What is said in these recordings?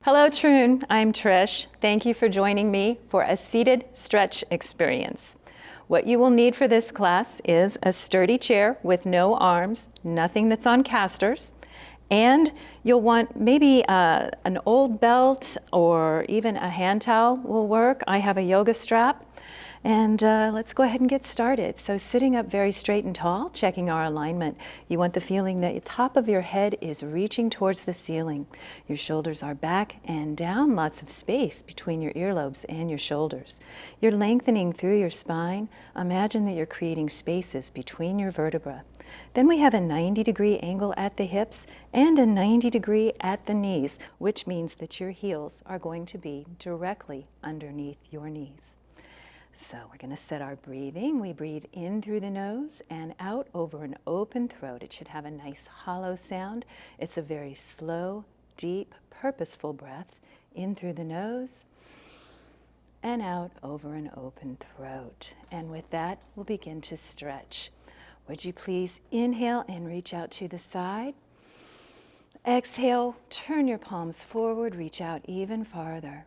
Hello, Troon. I'm Trish. Thank you for joining me for a seated stretch experience. What you will need for this class is a sturdy chair with no arms, nothing that's on casters, and you'll want maybe an old belt or even a hand towel will work. I have a yoga strap. And let's go ahead and get started. So sitting up very straight and tall, checking our alignment. You want the feeling that the top of your head is reaching towards the ceiling. Your shoulders are back and down, lots of space between your earlobes and your shoulders. You're lengthening through your spine. Imagine that you're creating spaces between your vertebrae. Then we have a 90-degree angle at the hips and a 90-degree at the knees, which means that your heels are going to be directly underneath your knees. So we're going to set our breathing. We breathe in through the nose and out over an open throat. It should have a nice hollow sound. It's a very slow, deep, purposeful breath. In through the nose and out over an open throat. And with that, we'll begin to stretch. Would you please inhale and reach out to the side? Exhale, turn your palms forward, reach out even farther.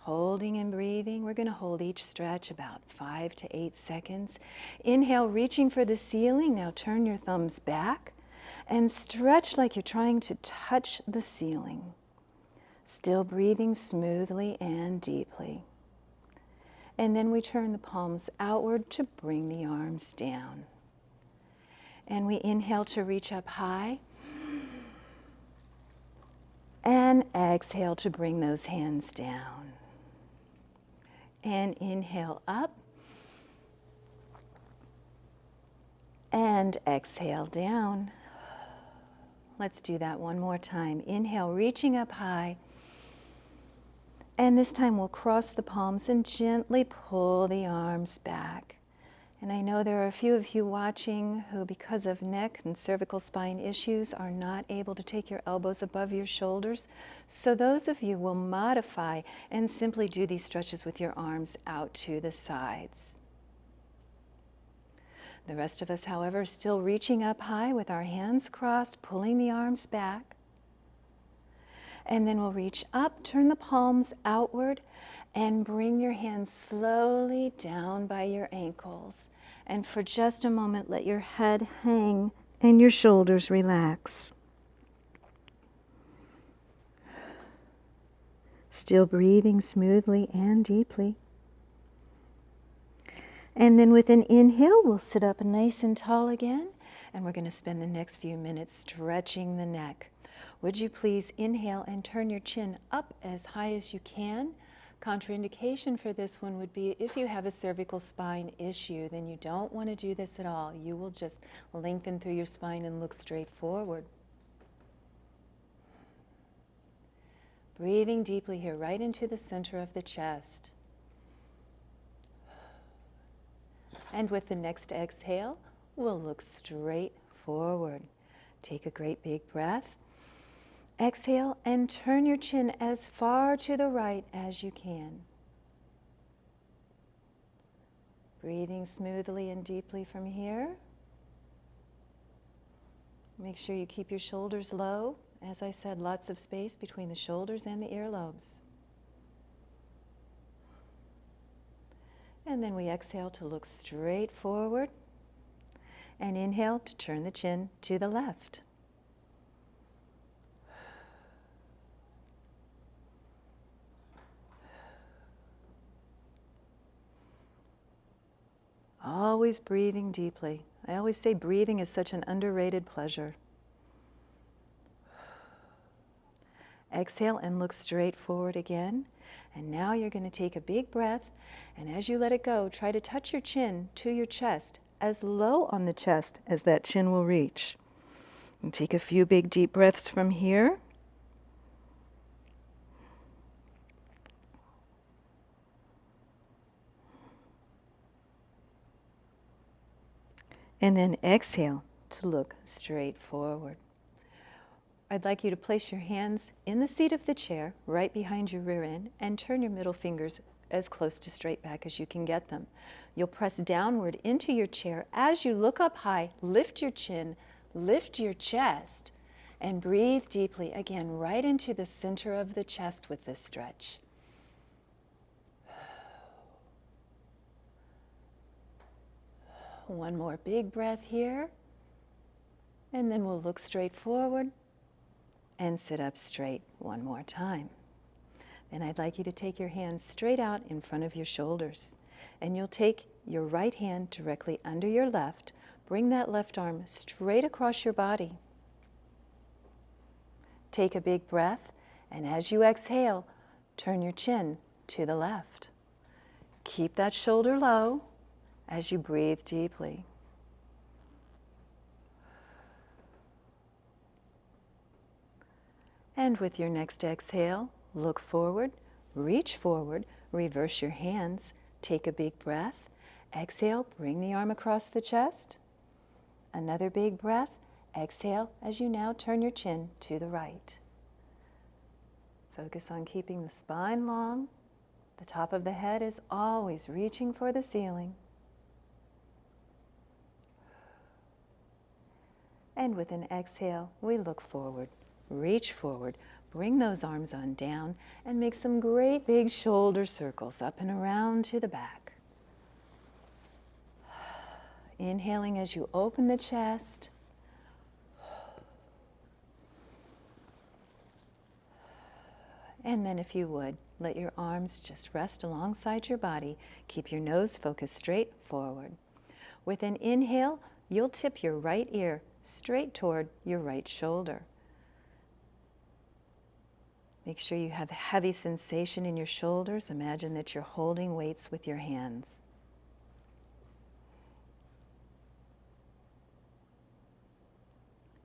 Holding and breathing, we're going to hold each stretch about 5 to 8 seconds. Inhale, reaching for the ceiling. Now turn your thumbs back and stretch like you're trying to touch the ceiling. Still breathing smoothly and deeply. And then we turn the palms outward to bring the arms down. And we inhale to reach up high. And exhale to bring those hands down. And inhale up. And exhale down. Let's do that one more time. Inhale, reaching up high. And this time we'll cross the palms and gently pull the arms back. And I know there are a few of you watching who, because of neck and cervical spine issues, are not able to take your elbows above your shoulders. So those of you will modify and simply do these stretches with your arms out to the sides. The rest of us, however, are still reaching up high with our hands crossed, pulling the arms back. And then we'll reach up, turn the palms outward, and bring your hands slowly down by your ankles. And for just a moment, let your head hang and your shoulders relax. Still breathing smoothly and deeply. And then with an inhale, we'll sit up nice and tall again. And we're going to spend the next few minutes stretching the neck. Would you please inhale and turn your chin up as high as you can? Contraindication for this one would be if you have a cervical spine issue, then you don't want to do this at all. You will just lengthen through your spine and look straight forward. Breathing deeply here, right into the center of the chest. And with the next exhale, we'll look straight forward. Take a great big breath. Exhale and turn your chin as far to the right as you can. Breathing smoothly and deeply from here. Make sure you keep your shoulders low. As I said, lots of space between the shoulders and the earlobes. And then we exhale to look straight forward. And inhale to turn the chin to the left. Always breathing deeply. I always say breathing is such an underrated pleasure. Exhale and look straight forward again. And now you're going to take a big breath. And as you let it go, try to touch your chin to your chest, as low on the chest as that chin will reach. And take a few big deep breaths from here. And then exhale to look straight forward. I'd like you to place your hands in the seat of the chair, right behind your rear end, and turn your middle fingers as close to straight back as you can get them. You'll press downward into your chair. As you look up high, lift your chin, lift your chest, And breathe deeply, again, right into the center of the chest with this stretch. One more big breath here. And then we'll look straight forward and sit up straight one more time. And I'd like you to take your hands straight out in front of your shoulders. And you'll take your right hand directly under your left. Bring that left arm straight across your body. Take a big breath, and as you exhale, turn your chin to the left. Keep that shoulder low as you breathe deeply. And with your next exhale, look forward, reach forward, reverse your hands, take a big breath. Exhale, bring the arm across the chest. Another big breath. Exhale as you now turn your chin to the right. Focus on keeping the spine long. The top of the head is always reaching for the ceiling. And with an exhale, we look forward, reach forward, bring those arms on down, and make some great big shoulder circles up and around to the back. Inhaling as you open the chest. And then if you would, let your arms just rest alongside your body. Keep your nose focused straight forward. With an inhale, you'll tip your right ear straight toward your right shoulder. Make sure you have heavy sensation in your shoulders. Imagine that you're holding weights with your hands.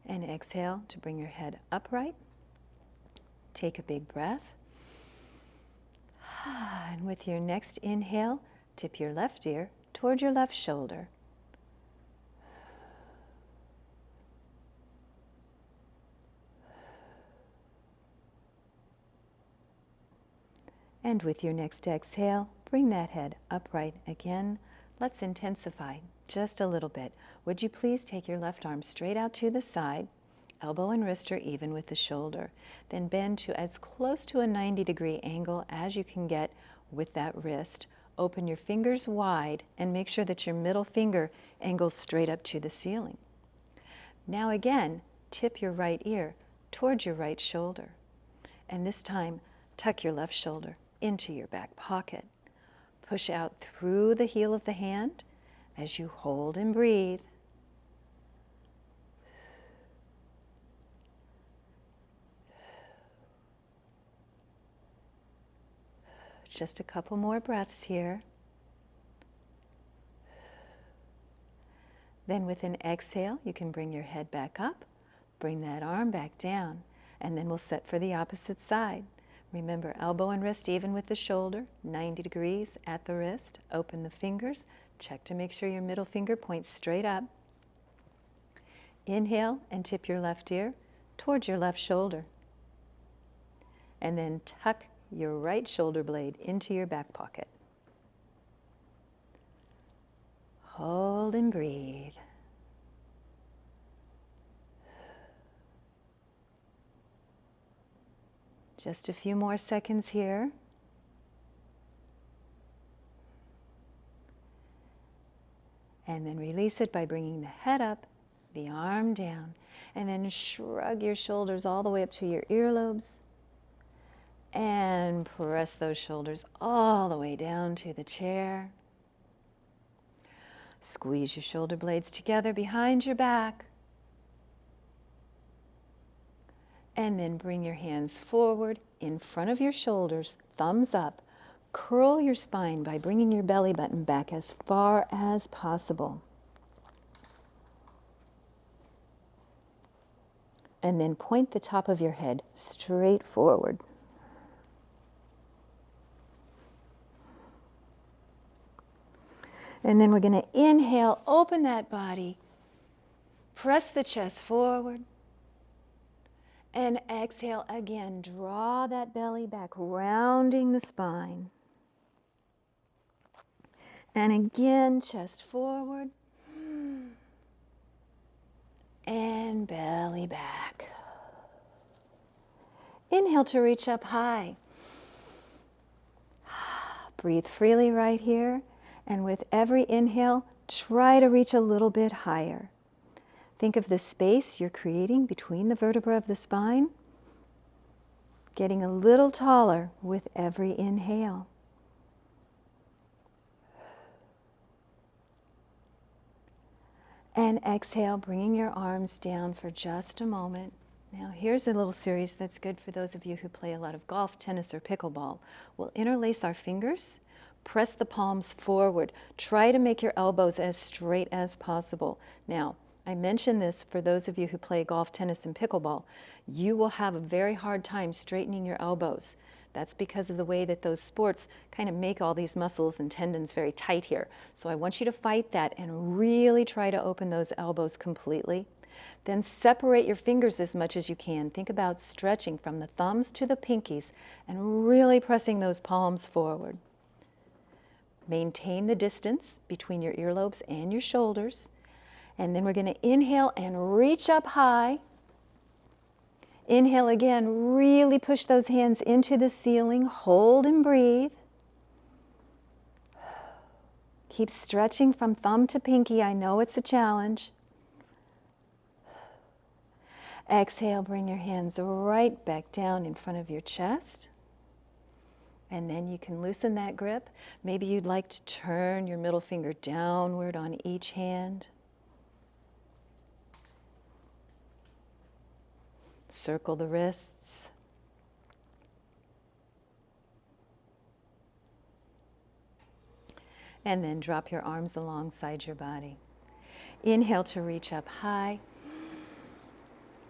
And exhale to bring your head upright. Take a big breath. And with your next inhale, tip your left ear toward your left shoulder. And with your next exhale, bring that head upright again. Let's intensify just a little bit. Would you please take your left arm straight out to the side, elbow and wrist are even with the shoulder. Then bend to as close to a 90-degree angle as you can get with that wrist. Open your fingers wide and make sure that your middle finger angles straight up to the ceiling. Now again, tip your right ear towards your right shoulder. And this time, tuck your left shoulder into your back pocket. Push out through the heel of the hand as you hold and breathe. Just a couple more breaths here. Then with an exhale, you can bring your head back up, bring that arm back down, and then we'll set for the opposite side. Remember, elbow and wrist even with the shoulder, 90 degrees at the wrist. Open the fingers. Check to make sure your middle finger points straight up. Inhale and tip your left ear towards your left shoulder. And then tuck your right shoulder blade into your back pocket. Hold and breathe. Just a few more seconds here. And then release it by bringing the head up, the arm down, and then shrug your shoulders all the way up to your earlobes. And press those shoulders all the way down to the chair. Squeeze your shoulder blades together behind your back. And then bring your hands forward in front of your shoulders, thumbs up. Curl your spine by bringing your belly button back as far as possible. And then point the top of your head straight forward. And then we're going to inhale, open that body, press the chest forward. And exhale again, draw that belly back, rounding the spine. And again, chest forward. And belly back. Inhale to reach up high. Breathe freely right here. And with every inhale, try to reach a little bit higher. Think of the space you're creating between the vertebrae of the spine, getting a little taller with every inhale. And exhale, bringing your arms down for just a moment. Now here's a little series that's good for those of you who play a lot of golf, tennis, or pickleball. We'll interlace our fingers, press the palms forward. Try to make your elbows as straight as possible. Now, I mention this for those of you who play golf, tennis, and pickleball. You will have a very hard time straightening your elbows. That's because of the way that those sports kind of make all these muscles and tendons very tight here. So I want you to fight that and really try to open those elbows completely. Then separate your fingers as much as you can. Think about stretching from the thumbs to the pinkies and really pressing those palms forward. Maintain the distance between your earlobes and your shoulders. And then we're going to inhale and reach up high. Inhale again, really push those hands into the ceiling. Hold and breathe. Keep stretching from thumb to pinky. I know it's a challenge. Exhale, bring your hands right back down in front of your chest. And then you can loosen that grip. Maybe you'd like to turn your middle finger downward on each hand. Circle the wrists. And then drop your arms alongside your body. Inhale to reach up high.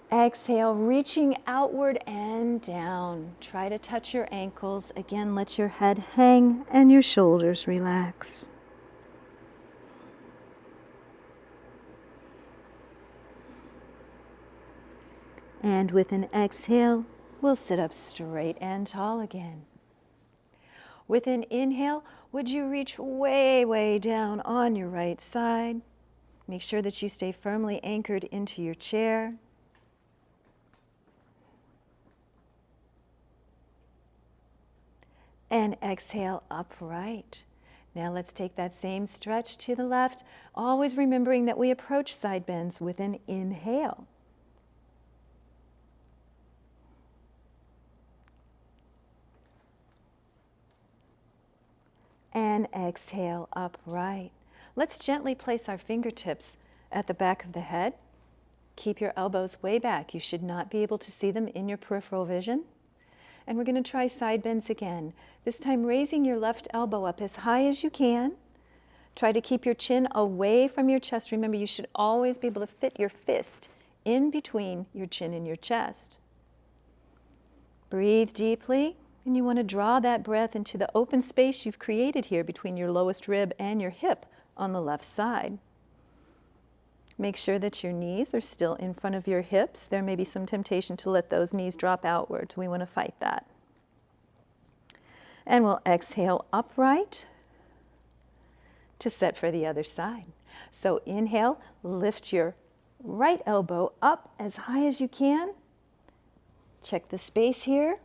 Exhale, reaching outward and down. Try to touch your ankles. Again, let your head hang and your shoulders relax. And with an exhale, we'll sit up straight and tall again. With an inhale, would you reach way, way down on your right side? Make sure that you stay firmly anchored into your chair. And exhale, upright. Now let's take that same stretch to the left, always remembering that we approach side bends with an inhale. And exhale, upright. Let's gently place our fingertips at the back of the head. Keep your elbows way back. You should not be able to see them in your peripheral vision. And we're going to try side bends again. This time raising your left elbow up as high as you can. Try to keep your chin away from your chest. Remember, you should always be able to fit your fist in between your chin and your chest. Breathe deeply. And you want to draw that breath into the open space you've created here between your lowest rib and your hip on the left side. Make sure that your knees are still in front of your hips. There may be some temptation to let those knees drop outwards. We want to fight that. And we'll exhale upright to set for the other side. So inhale, lift your right elbow up as high as you can. Check the space here.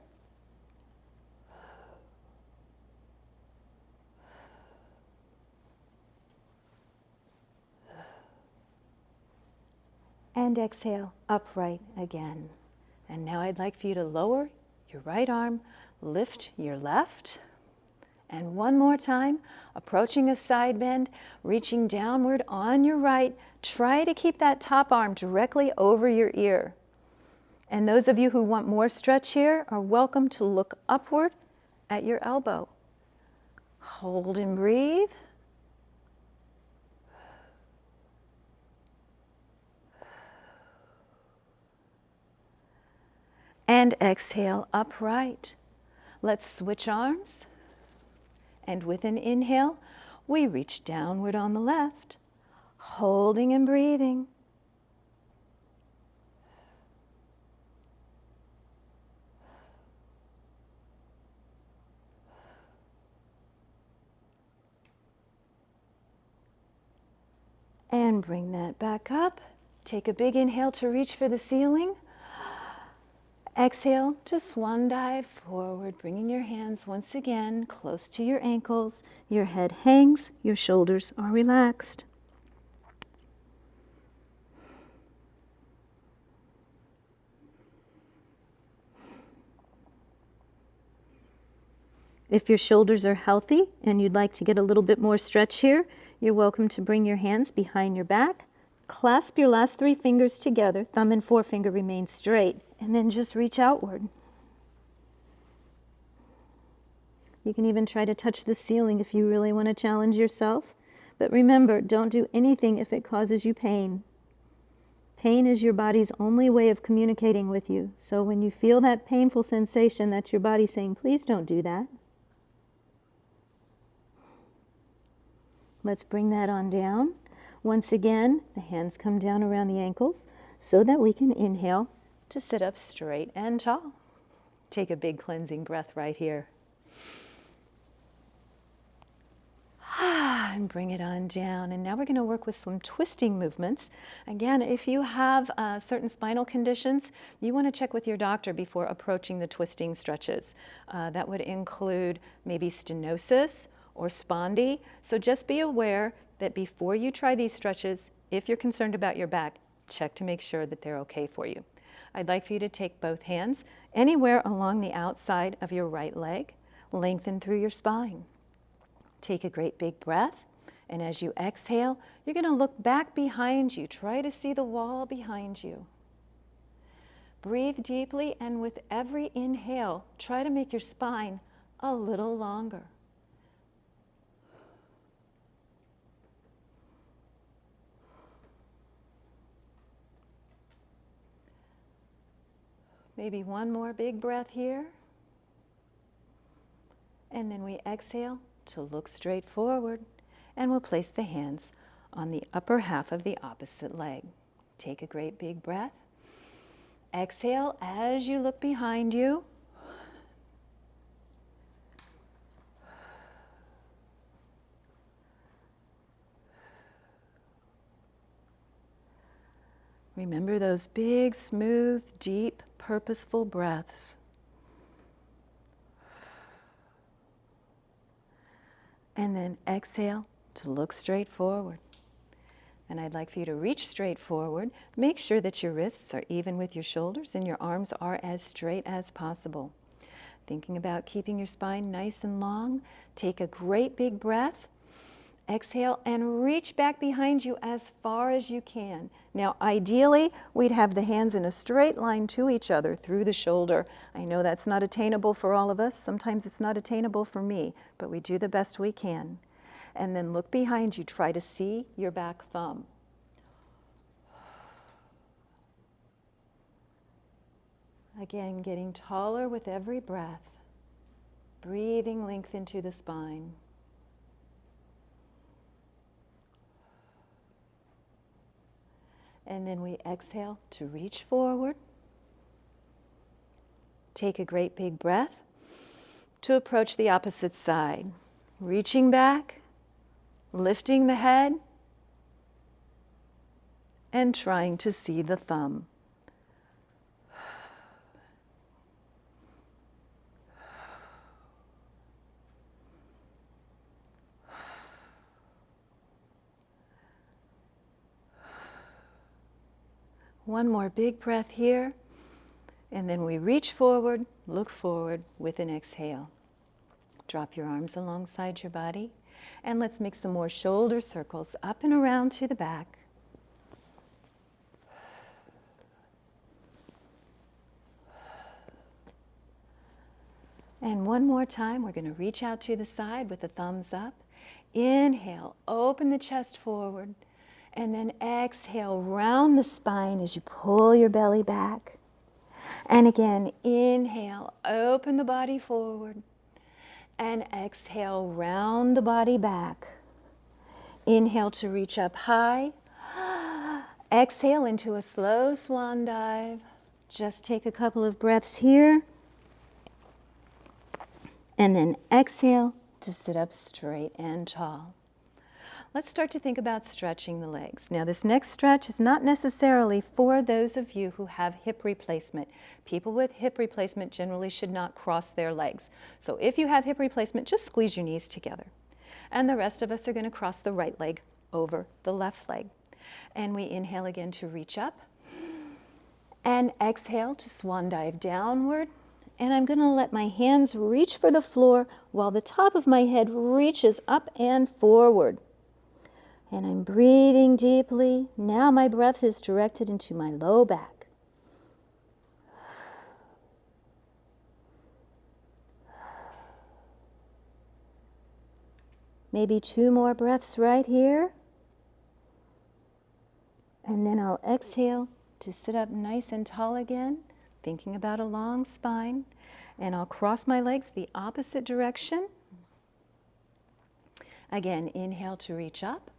And exhale, upright again. And now I'd like for you to lower your right arm, lift your left, and one more time, approaching a side bend, reaching downward on your right. Try to keep that top arm directly over your ear. And those of you who want more stretch here are welcome to look upward at your elbow. Hold and breathe. And exhale upright. Let's switch arms. And with an inhale, we reach downward on the left, holding and breathing. And bring that back up. Take a big inhale to reach for the ceiling. Exhale to swan dive forward, bringing your hands once again close to your ankles. Your head hangs, your shoulders are relaxed. If your shoulders are healthy and you'd like to get a little bit more stretch here, you're welcome to bring your hands behind your back. Clasp your last 3 fingers together, thumb and forefinger remain straight, and then just reach outward. You can even try to touch the ceiling if you really want to challenge yourself. But remember, don't do anything if it causes you pain. Pain is your body's only way of communicating with you. So when you feel that painful sensation, that's your body saying, please don't do that. Let's bring that on down. Once again, the hands come down around the ankles so that we can inhale to sit up straight and tall. Take a big cleansing breath right here. And bring it on down. And now we're going to work with some twisting movements. Again, if you have certain spinal conditions, you want to check with your doctor before approaching the twisting stretches. That would include maybe stenosis or spondy. So just be aware that before you try these stretches, if you're concerned about your back, check to make sure that they're okay for you. I'd like for you to take both hands anywhere along the outside of your right leg, lengthen through your spine. Take a great big breath, and as you exhale, you're going to look back behind you. Try to see the wall behind you. Breathe deeply, and with every inhale, try to make your spine a little longer. Maybe one more big breath here. And then we exhale to look straight forward, and we'll place the hands on the upper half of the opposite leg. Take a great big breath. Exhale as you look behind you. Remember those big, smooth, deep, purposeful breaths. And then exhale to look straight forward. And I'd like for you to reach straight forward. Make sure that your wrists are even with your shoulders and your arms are as straight as possible. Thinking about keeping your spine nice and long, take a great big breath. Exhale and reach back behind you as far as you can. Now, ideally, we'd have the hands in a straight line to each other through the shoulder. I know that's not attainable for all of us. Sometimes it's not attainable for me, but we do the best we can. And then look behind you. Try to see your back thumb. Again, getting taller with every breath. Breathing length into the spine. And then we exhale to reach forward. Take a great big breath to approach the opposite side. Reaching back, lifting the head, and trying to see the thumb. One more big breath here, and then we reach forward, look forward with an exhale. Drop your arms alongside your body, and let's make some more shoulder circles up and around to the back. And one more time, we're going to reach out to the side with the thumbs up. Inhale, open the chest forward. And then exhale, round the spine as you pull your belly back. And again, inhale, open the body forward. And exhale, round the body back. Inhale to reach up high. Exhale into a slow swan dive. Just take a couple of breaths here. And then exhale to sit up straight and tall. Let's start to think about stretching the legs. Now, this next stretch is not necessarily for those of you who have hip replacement. People with hip replacement generally should not cross their legs. So if you have hip replacement, just squeeze your knees together. And the rest of us are going to cross the right leg over the left leg. And we inhale again to reach up. And exhale to swan dive downward. And I'm going to let my hands reach for the floor while the top of my head reaches up and forward. And I'm breathing deeply. Now my breath is directed into my low back. Maybe 2 more breaths right here. And then I'll exhale to sit up nice and tall again, thinking about a long spine. And I'll cross my legs the opposite direction. Again, inhale to reach up.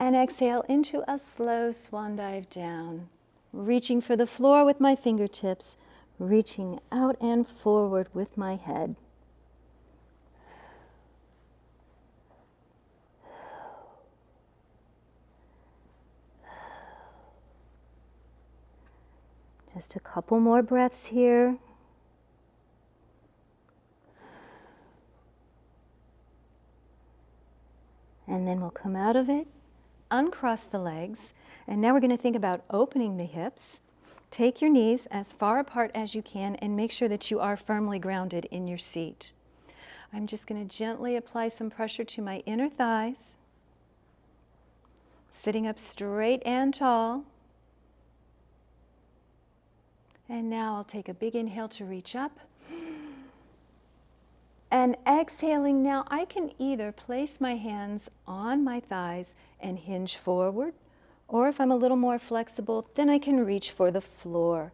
And exhale into a slow swan dive down, reaching for the floor with my fingertips, reaching out and forward with my head. Just a couple more breaths here. And then we'll come out of it. Uncross the legs, and now we're going to think about opening the hips. Take your knees as far apart as you can and make sure that you are firmly grounded in your seat. I'm just going to gently apply some pressure to my inner thighs, sitting up straight and tall. And now I'll take a big inhale to reach up. And exhaling now, I can either place my hands on my thighs and hinge forward, or if I'm a little more flexible, then I can reach for the floor.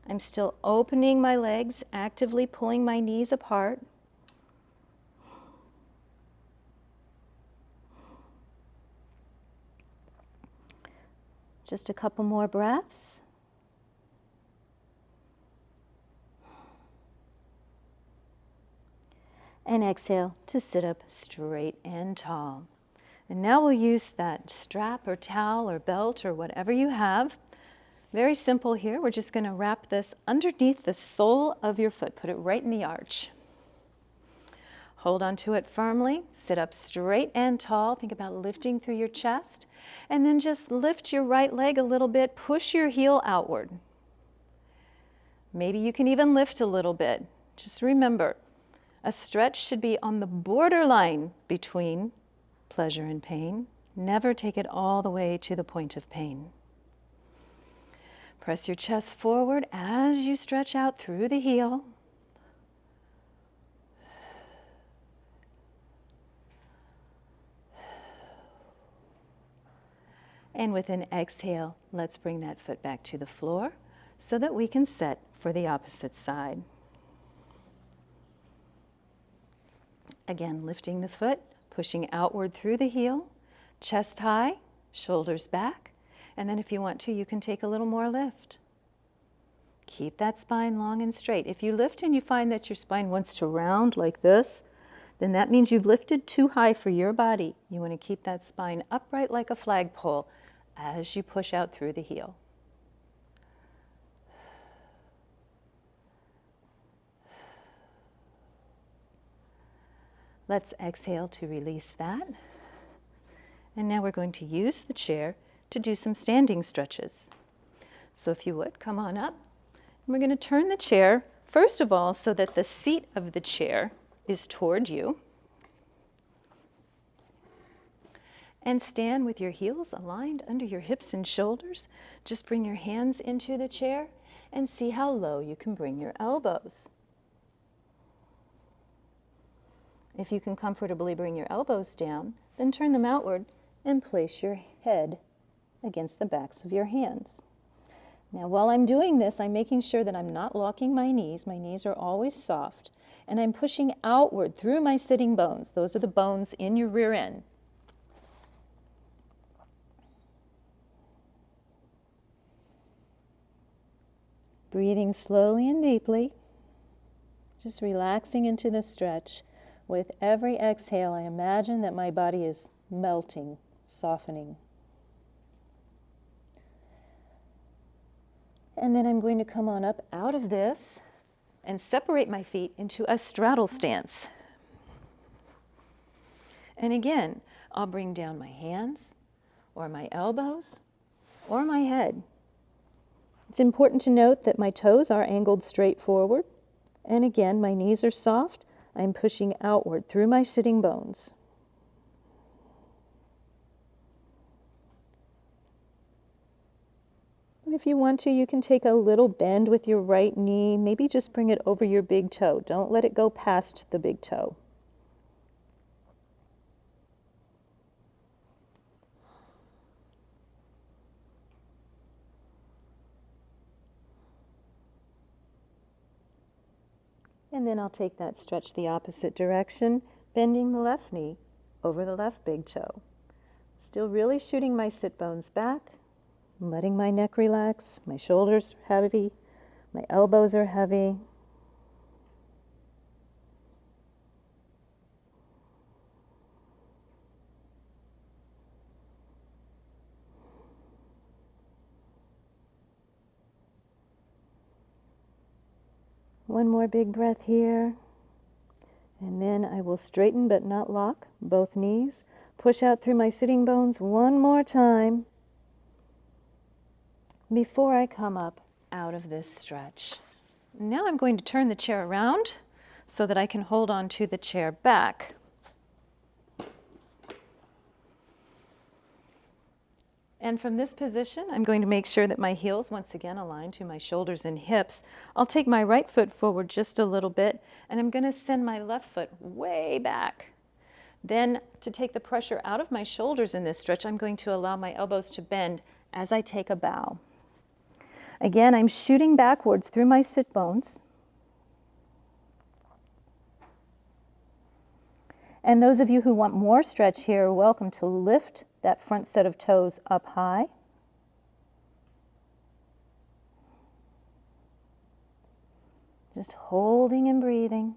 I'm still opening my legs, actively pulling my knees apart. Just a couple more breaths. And exhale to sit up straight and tall. And now we'll use that strap or towel or belt or whatever you have. Very simple here. We're just going to wrap this underneath the sole of your foot. Put it right in the arch. Hold onto it firmly. Sit up straight and tall. Think about lifting through your chest. And then just lift your right leg a little bit. Push your heel outward. Maybe you can even lift a little bit. Just remember, a stretch should be on the borderline between pleasure and pain. Never take it all the way to the point of pain. Press your chest forward as you stretch out through the heel. And with an exhale, let's bring that foot back to the floor so that we can set for the opposite side. Again, lifting the foot, pushing outward through the heel, chest high, shoulders back, and then if you want to, you can take a little more lift. Keep that spine long and straight. If you lift and you find that your spine wants to round like this, then that means you've lifted too high for your body. You want to keep that spine upright like a flagpole as you push out through the heel. Let's exhale to release that. And now we're going to use the chair to do some standing stretches. So if you would, come on up. And we're going to turn the chair, first of all, so that the seat of the chair is toward you. And stand with your heels aligned under your hips and shoulders. Just bring your hands into the chair and see how low you can bring your elbows. If you can comfortably bring your elbows down, then turn them outward and place your head against the backs of your hands. Now, while I'm doing this, I'm making sure that I'm not locking my knees. My knees are always soft. And I'm pushing outward through my sitting bones. Those are the bones in your rear end. Breathing slowly and deeply. Just relaxing into the stretch. With every exhale, I imagine that my body is melting, softening. And then I'm going to come on up out of this and separate my feet into a straddle stance. And again, I'll bring down my hands or my elbows or my head. It's important to note that my toes are angled straight forward. And again, my knees are soft. I'm pushing outward through my sitting bones. And if you want to, you can take a little bend with your right knee. Maybe just bring it over your big toe. Don't let it go past the big toe. And then I'll take that stretch the opposite direction, bending the left knee over the left big toe. Still really shooting my sit bones back, letting my neck relax, my shoulders heavy, my elbows are heavy. One more big breath here. And then I will straighten but not lock both knees. Push out through my sitting bones one more time before I come up out of this stretch. Now I'm going to turn the chair around so that I can hold on to the chair back. And from this position, I'm going to make sure that my heels once again align to my shoulders and hips. I'll take my right foot forward just a little bit, and I'm going to send my left foot way back. Then, to take the pressure out of my shoulders in this stretch, I'm going to allow my elbows to bend as I take a bow. Again, I'm shooting backwards through my sit bones. And those of you who want more stretch here are welcome to lift that front set of toes up high. Just holding and breathing.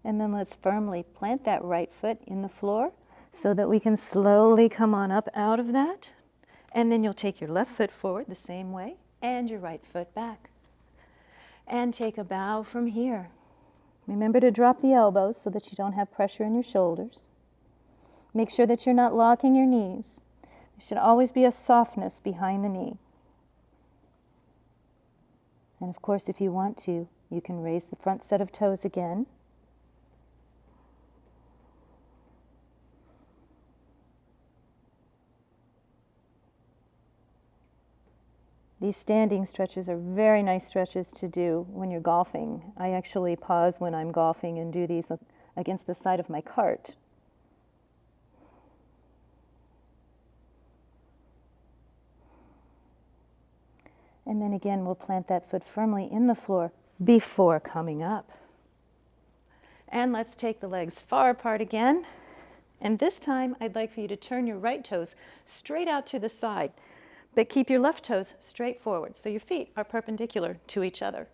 And then let's firmly plant that right foot in the floor so that we can slowly come on up out of that. And then you'll take your left foot forward the same way and your right foot back. And take a bow from here. Remember to drop the elbows so that you don't have pressure in your shoulders. Make sure that you're not locking your knees. There should always be a softness behind the knee. And of course, if you want to, you can raise the front set of toes again. These standing stretches are very nice stretches to do when you're golfing. I actually pause when I'm golfing and do these against the side of my cart. And then again, we'll plant that foot firmly in the floor before coming up. And let's take the legs far apart again. And this time, I'd like for you to turn your right toes straight out to the side. But keep your left toes straight forward so your feet are perpendicular to each other.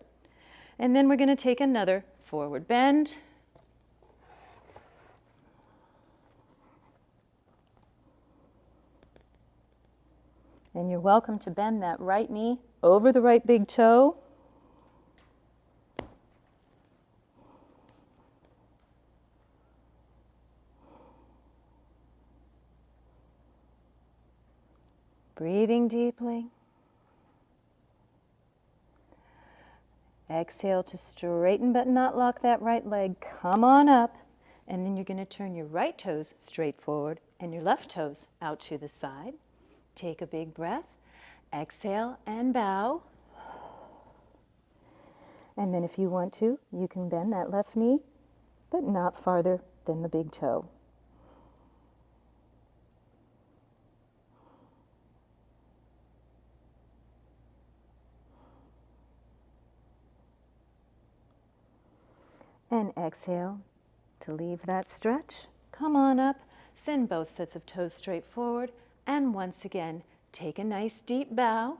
And then we're going to take another forward bend. And you're welcome to bend that right knee over the right big toe. Breathing deeply. Exhale to straighten but not lock that right leg. Come on up. And then you're going to turn your right toes straight forward and your left toes out to the side. Take a big breath. Exhale and bow. And then if you want to, you can bend that left knee, but not farther than the big toe. And exhale to leave that stretch. Come on up, send both sets of toes straight forward, and once again, take a nice deep bow.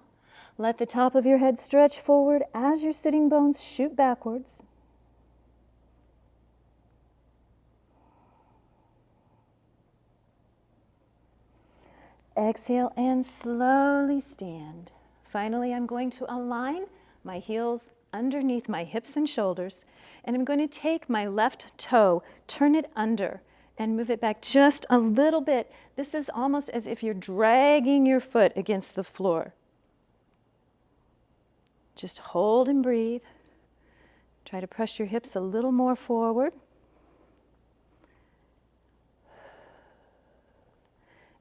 Let the top of your head stretch forward as your sitting bones shoot backwards. Exhale and slowly stand. Finally, I'm going to align my heels underneath my hips and shoulders, and I'm going to take my left toe, turn it under, and move it back just a little bit. This is almost as if you're dragging your foot against the floor. Just hold and breathe. Try to press your hips a little more forward.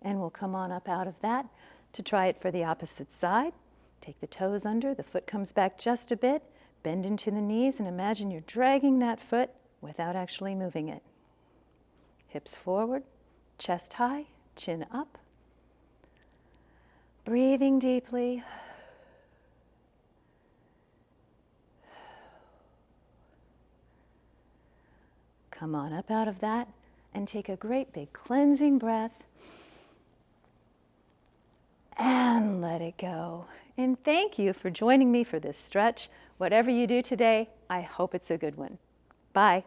And we'll come on up out of that to try it for the opposite side. Take the toes under, the foot comes back just a bit, bend into the knees, and imagine you're dragging that foot without actually moving it. Hips forward, chest high, chin up. Breathing deeply. Come on up out of that and take a great big cleansing breath. And let it go. And thank you for joining me for this stretch. Whatever you do today, I hope it's a good one. Bye.